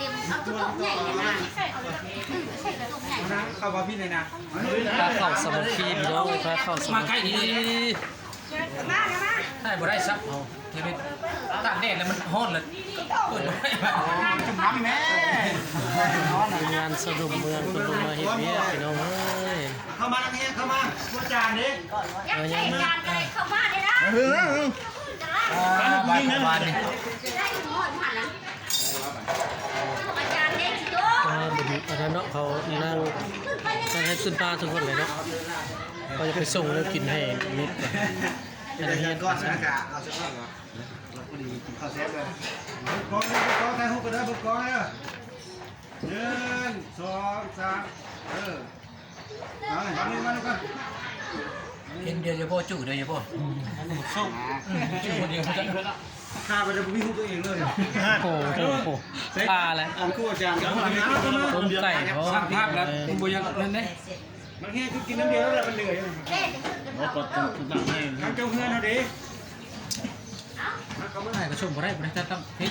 ต็มเอาทุกใหญ่เลยนะใส่กระตุกใหญ่ เข้ามาพี่เลยนะ ปลาเข่าสมุนคีพี่น้องปลาเข่าสมุนคี ได้บ่ได้ซับเอาเทวิตตากแดดแล้วมันฮ้อนเลยเปิดบ่ได้แบบ จุ่มน้ำแม่ ทีมงานสะดุมเมืองคนลงมาเห็นเบี้ยพี่น้องเอ้ย เข้ามาทางนี้เข้ามาตัวจานดิ ยักษ์ใส่จานอะไรเข้ามาเลยนะ บ้านของบ้านนี่ ได้ถึงหมดหันแล้วอาจารย์เด็กโต บุญอาจารย์เนาะเขานั่งให้ขึ้นปลาทุกคนเลยเนาะเขาจะไปส่งแล้วกินให้นิด จะได้เงินก้อนนะกะเอาสักก้อนเหรอเราพอดีกินข้าวเซฟเลยก้อนก้อนใครหุบกันได้บุกก้อนเลย1 2 3มาเลยมาดูกัน เห็นเดียวจะพ่อจุ๋เดียวจะพ่อส่งจุ๋คนเดียวเขาจะ ข้าไปจะวิ่งตัวเองเลย โอ้โหปลาอะไร อันคู่อาจารย์ ต้มไก่เขา สร้างภาพแล้วคุณบุญยังนั่นเด้ มันแค่กินน้ำเดียวแล้วมันเหนื่อย เด็ก ทำเจ้าเพื่อนเอาดิ เขาไม่ได้ก็ชมบ่ได้บ่ได้ต้องเฮ้ย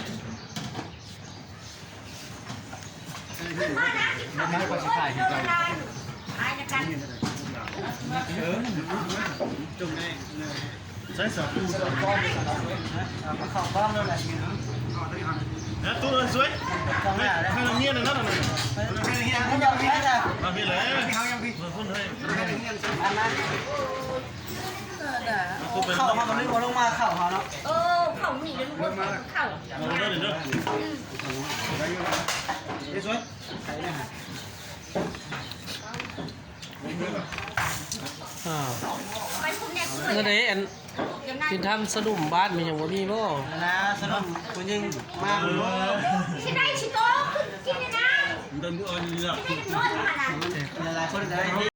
มานะ มันไม่ค่อยสิถ่ายให้เรา ตายกัน จุ่มได้ใช้สอบดูสอบก้อนมาเข้าก้อนแล้วแหละนะตัวสวยให้เราเงียบหน่อยนะให้เฮียเขายังพี่นะมาพี่เลยเขายังพี่มาพุ่นให้ให้เฮียอันนั้นเข้ามาตรงนี้ลงมาเข้าเขาเนาะ เออเข่าหนีเลยลูกเข่า มาเด้อเด้อได้อยู่นะเฮ้ยสวยใส่นะฮะ อ้าว ไปคุณแน่คุณ นั่นเองอันกินทำสะดุมบ้านมีอย่างว่ามีบ่ นะสนุกคุณยิงมาเลย ชิได้ชิโต้กินเลยนะ เดินดูอ่อนเยอะ ชิได้กันนวดมานะ หลายคนได้